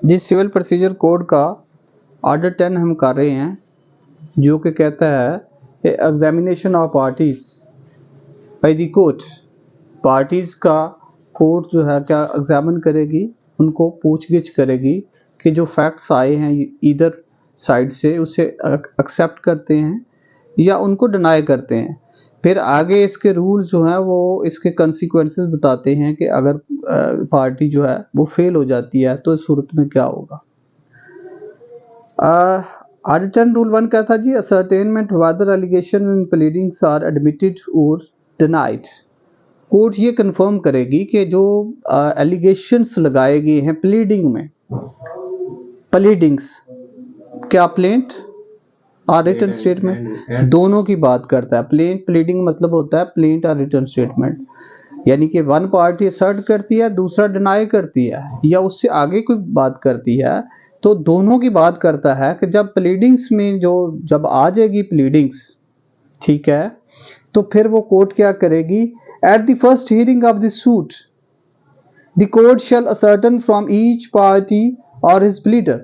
जिस civil procedure code का order 10 हम कर रहे हैं, जो कि कहता है examination of parties bye the court. Parties का कोर्ट जो है क्या एग्जामिन करेगी, उनको पूछगिछ करेगी कि जो फैक्ट्स आए हैं इधर साइड से उसे एक्सेप्ट करते हैं या उनको डिनाई करते हैं। फिर आगे इसके रूल जो हैं वो इसके कंसिक्वेंसेस बताते हैं कि अगर पार्टी जो है वो फेल हो जाती है तो इस सूरत में क्या होगा। ऑर्डर रूल 1 क्या था जी? Ascertainment whether allegation in pleadings are admitted or denied. Court ये कंफर्म करेगी कि जो एलिगेशंस लगाए गए हैं प्लीडिंग में, प्लीडिंग्स क्या प्लेंट और रिटन स्टेटमेंट दोनों की बात करता है। प्लीडिंग मतलब होता है प्लेंट और रिटन स्टेटमेंट, यानी कि वन पार्टी असर्ट करती है, दूसरा डिनाई करती है या उससे आगे कोई बात करती है, तो दोनों की बात करता है कि जब प्लीडिंग्स में जब आ जाएगी प्लीडिंग्स, ठीक है, तो फिर वो कोर्ट क्या करेगी? At the first hearing of the suit the court shell ascertain from each party और हिज प्लीडर।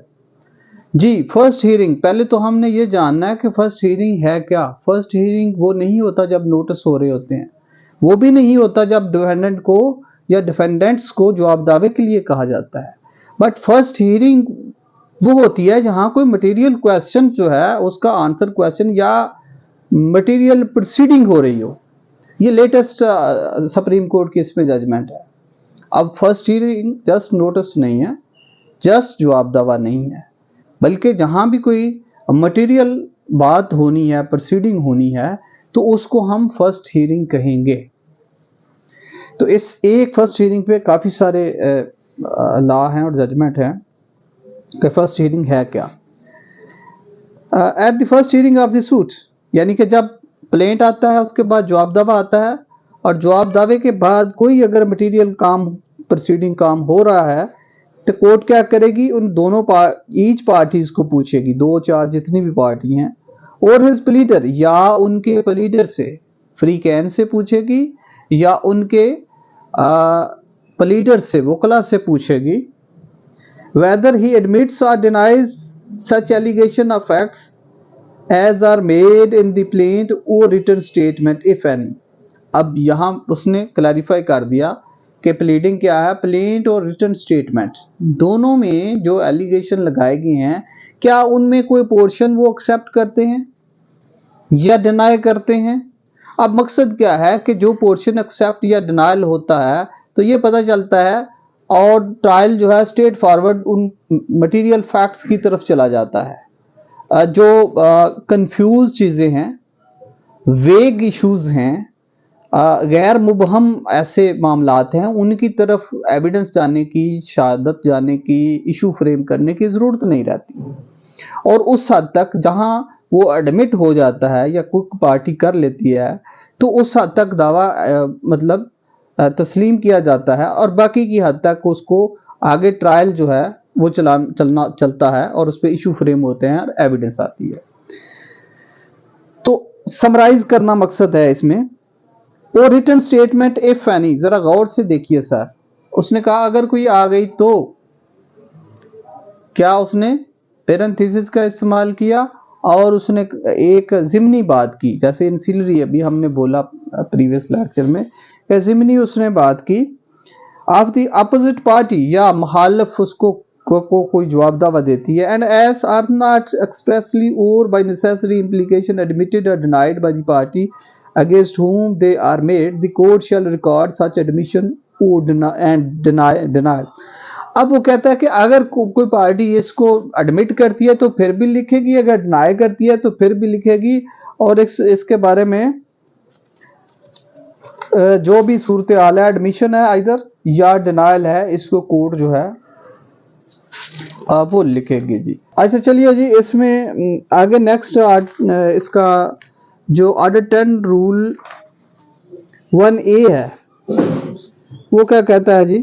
जी, फर्स्ट हियरिंग, पहले तो हमने ये जानना है कि फर्स्ट हियरिंग है क्या। फर्स्ट हियरिंग वो नहीं होता जब नोटिस हो रहे होते हैं, वो भी नहीं होता जब डिफेंडेंट को या डिफेंडेंट्स को जवाब दावे के लिए कहा जाता है। बट फर्स्ट हियरिंग वो होती है जहां कोई मटेरियल क्वेश्चन जो है उसका आंसर क्वेश्चन या मटेरियल प्रोसीडिंग हो रही हो। ये लेटेस्ट सुप्रीम कोर्ट की इसमें जजमेंट है। अब फर्स्ट हियरिंग जस्ट नोटिस नहीं है, जस्ट जवाब दावा नहीं है, बल्कि जहां भी कोई मटेरियल बात होनी है, प्रोसीडिंग होनी है, तो उसको हम फर्स्ट हियरिंग कहेंगे। तो इस एक फर्स्ट हियरिंग पे काफी सारे लॉ हैं और जजमेंट हैं कि फर्स्ट हियरिंग है क्या। At the first hearing of the suit, यानी कि जब प्लेंट आता है उसके बाद जवाब दावा आता है, और जवाब दावे के बाद कोई अगर मटेरियल काम प्रोसीडिंग काम हो रहा है तो कोर्ट क्या करेगी? उन दोनों ईच पार्टीज को पूछेगी, 2 4 जितनी भी पार्टी हैं, और हिज प्लीडर या उनके प्लीडर से, फ्री कैन से पूछेगी या उनके प्लीडर से, वकला से पूछेगी, whether he admits or denies such allegation of facts as are made in the plaint or written statement if any। अब यहां उसने क्लैरिफाई कर दिया कि प्लीडिंग क्या है, प्लेंट और रिटन स्टेटमेंट दोनों में जो एलिगेशन लगाए गए हैं, क्या उनमें कोई पोर्शन वो एक्सेप्ट करते हैं या डिनाई करते हैं। अब मकसद क्या है कि जो पोर्शन एक्सेप्ट या डिनाइल होता है तो ये पता चलता है और ट्रायल जो है स्ट्रेट फॉरवर्ड उन मटेरियल फैक्ट्स की तरफ चला जाता है। जो कंफ्यूज चीजें हैं, वेग इश्यूज हैं, गैर मुबहम ऐसे मामलात हैं, उनकी तरफ एविडेंस जाने की, शहादत जाने की, इशू फ्रेम करने की जरूरत नहीं रहती। और उस हद तक जहां वो एडमिट हो जाता है या कोई पार्टी कर लेती है तो उस हद तक दावा मतलब तस्लीम किया जाता है, और बाकी की हद तक उसको आगे ट्रायल जो है वो चलता है और उस पर इशू फ्रेम होते हैं और एविडेंस आती है। तो समराइज करना मकसद है इसमें। और रिटन स्टेटमेंट इफ एनी, जरा गौर से देखिए सर, उसने कहा अगर कोई आ गई तो, क्या उसने पेरेंथेसिस का इस्तेमाल किया और उसने एक जिमनी बात की, जैसे इंसिलरी अभी हमने बोला प्रीवियस लेक्चर में, जिमनी उसने बात की ऑफ द अपोजिट पार्टी, या मुखालिफ उसको कोई जवाब दावा देती है, and as are not expressly or by necessary implication admitted or denied by the party against whom they are made, the court shall record such admission or denial। अब वो कहता है कि अगर कोई पार्टी इसको एडमिट करती है तो फिर भी लिखेगी, अगर डिनाई करती है तो फिर भी लिखेगी, और इसके बारे में जो भी सूरत हाल है, एडमिशन है इधर या डिनाइल है, इसको कोर्ट जो है वो लिखेगी जी। अच्छा चलिए जी, इसमें आगे नेक्स्ट इसका जो ऑर्डर 10 रूल 1A है वो क्या कहता है जी?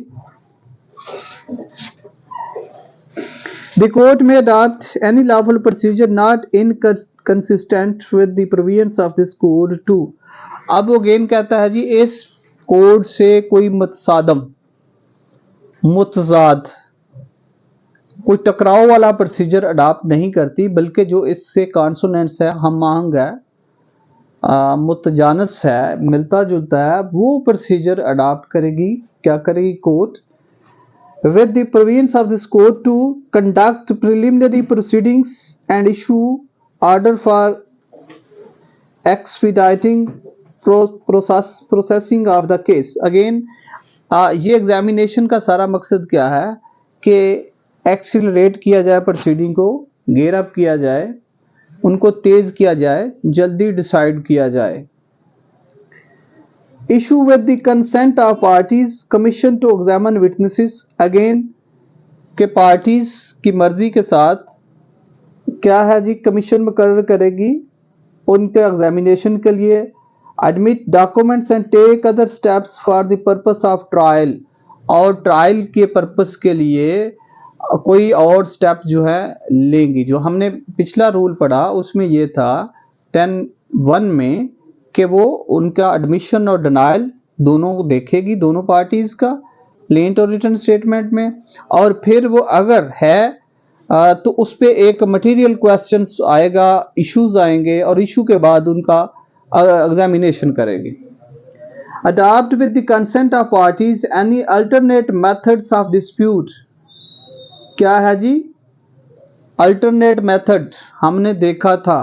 The court may adopt any lawful procedure not inconsistent with the provisions of this code too। अब वो अगेन कहता है जी, इस कोड से कोई मुतजाद कोई टकराव वाला प्रोसीजर अडॉप्ट नहीं करती, बल्कि जो इससे कॉन्सोनेंट्स है, हम आहंग है, मुतजानस है, मिलता जुलता है, वो प्रोसीजर अडॉप्ट करेगी। क्या करेगी court? with the province of this court to conduct preliminary proceedings and issue order for expediting processing of the case. Again, ये एग्जामिनेशन का सारा मकसद क्या है कि एक्सीलरेट किया जाए प्रोसीडिंग को, गेयर अप किया जाए, उनको तेज किया जाए, जल्दी डिसाइड किया जाए। Issue with the consent of parties commission to examine witnesses. Again, के पार्टीज की मर्जी के साथ क्या है जी, कमीशन मुकर्रर करेगी उनके एग्जामिनेशन के लिए। Admit documents and take other steps for the purpose of trial, और ट्रायल के पर्पस के लिए कोई और स्टेप जो है लेंगी। जो हमने पिछला रूल पढ़ा उसमें ये था 10(1) में कि वो उनका एडमिशन और डिनायल दोनों देखेगी, दोनों पार्टीज का, प्लेंट और रिटन स्टेटमेंट में, और फिर वो अगर है तो उस पे एक मटेरियल क्वेश्चंस आएगा, इश्यूज आएंगे, और इशू के बाद उनका एग्जामिनेशन करेगी। Adopt with the consent of parties any alternate methods of dispute. क्या है जी? अल्टरनेट मेथड हमने देखा था,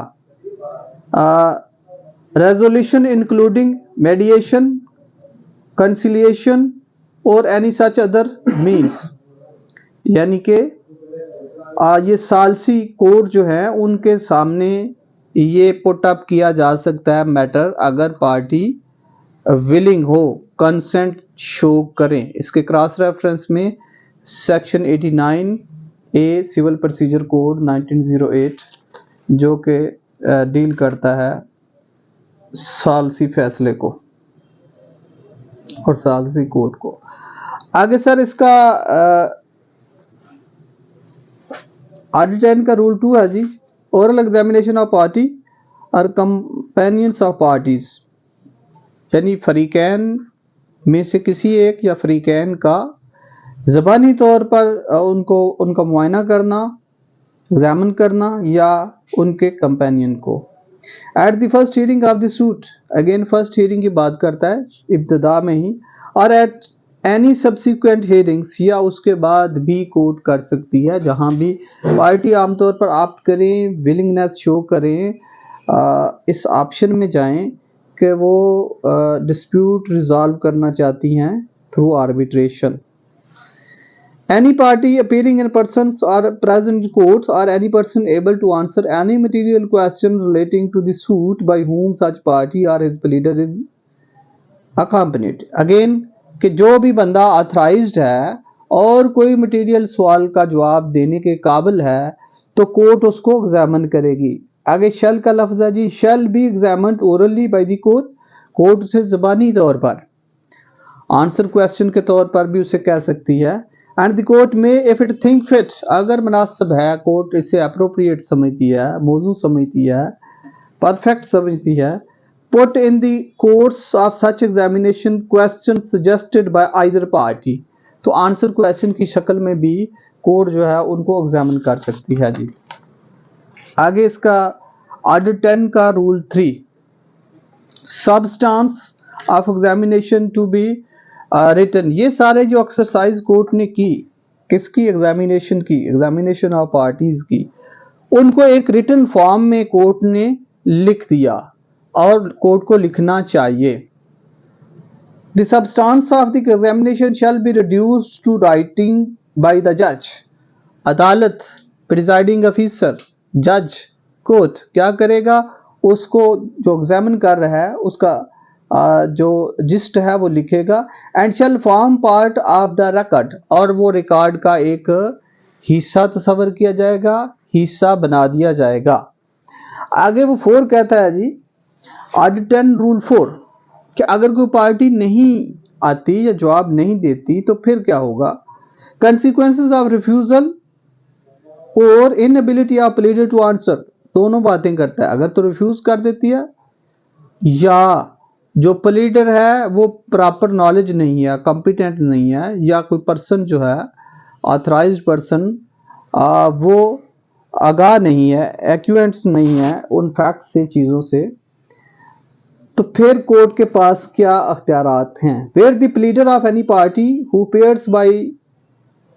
रेजोल्यूशन इंक्लूडिंग मेडिएशन, कंसिलिएशन और एनी सच अदर मीन्स। यानी कि ये सालसी कोर्ट जो है उनके सामने ये पुट अप किया जा सकता है मैटर, अगर पार्टी विलिंग हो, कंसेंट शो करें। इसके क्रॉस रेफरेंस में section 89A civil procedure code 1908 जो कि डील करता है सालसी फैसले को और सालसी कोर्ट को। आगे सर इसका आर्टिकल 10 का रूल 2 है जी, ओरल एग्जामिनेशन ऑफ पार्टी और कंपेनियंस ऑफ पार्टीज, यानी फरीकैन में से किसी एक या फरीकैन का ज़बानी तौर पर उनका मुआयना करना, एग्जामिन करना, या उनके कंपेनियन को। At the first hearing of the suit, again first hearing की बात करता है इब्तिदा में ही, और एट एनी सब्सिक्वेंट हियरिंग्स, या उसके बाद भी कोर्ट कर सकती है, जहां भी पार्टी आमतौर पर ऑप्ट करें, विलिंगनेस शो करें, इस ऑप्शन में जाएं कि वो डिस्प्यूट रिजॉल्व करना चाहती हैं through arbitration. Any party appearing in persons or present in courts, or any person able to answer any material question relating to the suit by whom such party or his pleader is accompanied. Again, कि जो भी बंदा authorised है और कोई material सवाल का जवाब देने के काबिल है तो कोर्ट उसको एग्जामिन करेगी। आगे शैल का लफ्ज है जी, shall be examined orally by the court, court उसे ज़बानी तौर पर आंसर क्वेश्चन के तौर पर भी उसे कह सकती है। एंड द कोर्ट में इफ इट थिंक फिट, अगर मुनासिब है, कोर्ट इसे अप्रोप्रिएट समझती है, मौजू समझती है, परफेक्ट समझती है, put in the course of such examination question suggested by either party, तो आंसर क्वेश्चन की शक्ल में भी कोर्ट जो है उनको एग्जामिन कर सकती है जी। आगे इसका आर्टिकल 10 का rule 3, substance of examination to be written. ये सारे जो एक्सरसाइज कोर्ट ने की, किसकी? एग्जामिनेशन की, एग्जामिनेशन ऑफ पार्टीज की, उनको एक रिटन फॉर्म में कोर्ट ने लिख दिया और कोर्ट को लिखना चाहिए। The substance of the examination shall be reduced to writing by the जज। अदालत, प्रिजाइडिंग ऑफिसर, जज, कोर्ट क्या करेगा? उसको जो एग्जामिन कर रहा है उसका जो जिस्ट है वो लिखेगा। And shall form part of the record, और वो रिकॉर्ड का एक हिस्सा तस्वर किया जाएगा, हिस्सा बना दिया जाएगा। आगे वो 4 कहता है जी, आर्टिकल 10 रूल 4, कि अगर कोई पार्टी नहीं आती या जवाब नहीं देती तो फिर क्या होगा? Consequences of refusal or inability of pleader to answer, दोनों बातें करता है। अगर तो रिफ्यूज कर देती है, या जो प्लीडर है वो प्रॉपर नॉलेज नहीं है, कॉम्पिटेंट नहीं है, या कोई पर्सन जो है ऑथराइज्ड पर्सन वो आगाह नहीं है, एक्यूरेंट्स नहीं है उन फैक्ट्स से, चीज़ों से, तो फिर कोर्ट के पास क्या अख्तियारात हैं? Where the pleader of any party who appears by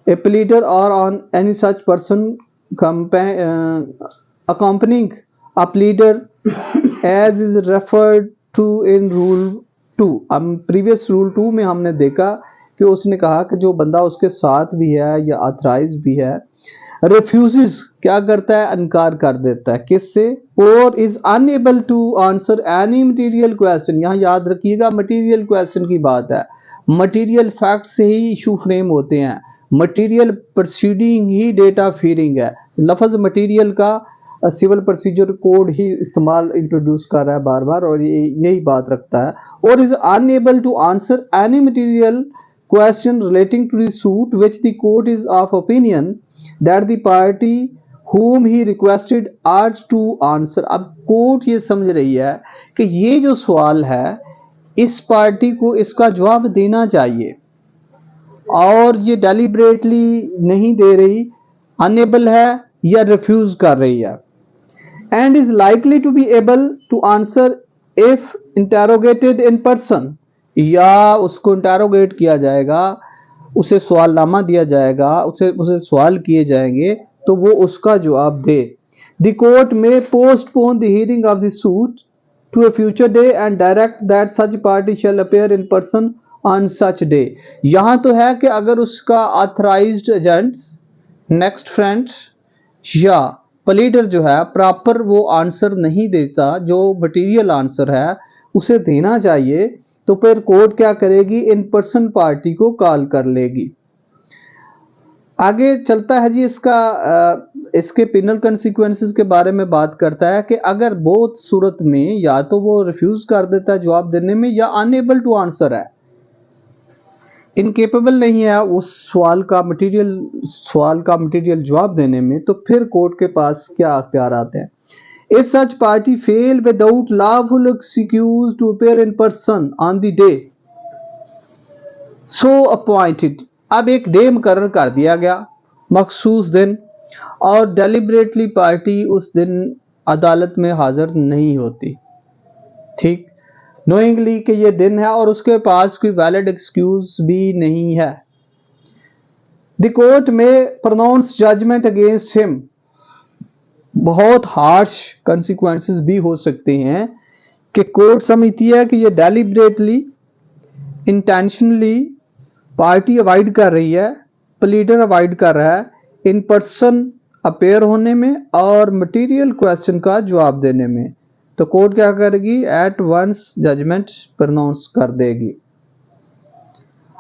a pleader or on any such person accompanying a pleader as is referred to in rule 2। हम प्रीवियस रूल 2 में हमने देखा कि उसने कहा कि जो बंदा उसके साथ भी है या ऑथराइज भी है, रिफ्यूजेस क्या करता है, इनकार कर देता है, किससे, or is unable to answer any material question. यहाँ याद रखिएगा मटेरियल क्वेश्चन की बात है, मटेरियल फैक्ट से ही इशू फ्रेम होते हैं, मटेरियल प्रोसीडिंग ही डेट ऑफ हियरिंग है। लफ्ज मटेरियल का सिविल प्रोसीजर कोड ही इस्तेमाल इंट्रोड्यूस कर रहा है बार बार, और यही बात रखता है। Or is unable to answer any material question relating to the suit which the court is of opinion that the party whom he requested urged to answer। अब कोर्ट ये समझ रही है कि ये जो सवाल है इस पार्टी को इसका जवाब देना चाहिए, और ये डेलिबरेटली नहीं दे रही, अनेबल है या रिफ्यूज कर रही है। And is likely to be able to answer if interrogated in person, या उसको इंटेरोगेट किया जाएगा, उसे सवालनामा दिया जाएगा, उसे सवाल किए जाएंगे तो वो उसका जवाब दे। The court may postpone the hearing of the suit to a future day and direct that such party shall appear in person on such day. यहां तो है कि अगर उसका ऑथराइज्ड एजेंट्स, नेक्स्ट फ्रेंड्स या प्लीडर जो है प्रॉपर वो आंसर नहीं देता, जो मटेरियल आंसर है उसे देना चाहिए, तो फिर कोर्ट क्या करेगी, इन पर्सन पार्टी को कॉल कर लेगी। आगे चलता है जी, इसके पिनल कंसिक्वेंसेस के बारे में बात करता है कि अगर बहुत सूरत में या तो वो रिफ्यूज कर देता है जवाब देने में, या अनएबल टू आंसर है, इनकेपेबल नहीं है उस सवाल का मटेरियल जवाब देने में, तो फिर कोर्ट के पास क्या अख्तियार आते हैं। If such party fail without lawful excuse to appear in person on the day so appointed. अब एक डे मुकर्रर कर दिया गया, मखसूस दिन, और डेलिबरेटली पार्टी उस दिन अदालत में हाजिर नहीं होती, ठीक, नोइंगली कि ये दिन है और उसके पास कोई वैलिड एक्सक्यूज भी नहीं है। द कोर्ट में प्रोनाउंस जजमेंट अगेंस्ट हिम, बहुत हार्श कंसिक्वेंसेस भी हो सकते हैं कि कोर्ट समझती है कि ये डेलिबरेटली, इंटेंशनली पार्टी अवॉइड कर रही है, प्लीडर अवॉइड कर रहा है इन पर्सन अपेयर होने में और मटेरियल क्वेश्चन का जवाब देने में, तो कोर्ट क्या करेगी, एट वंस जजमेंट प्रोनाउंस कर देगी।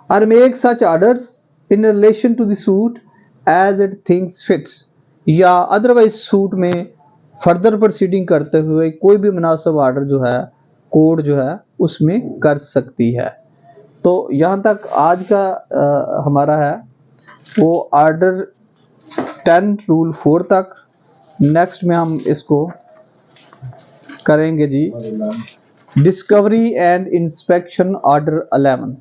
और make such orders in relation to the suit as it thinks fits, या अदरवाइज सूट में फर्दर प्रोसीडिंग करते हुए कोई भी मुनासिब ऑर्डर जो है कोर्ट जो है उसमें कर सकती है। तो यहाँ तक आज का हमारा है वो ऑर्डर 10 रूल 4 तक। नेक्स्ट में हम इसको करेंगे जी डिस्कवरी एंड इंस्पेक्शन ऑर्डर 11।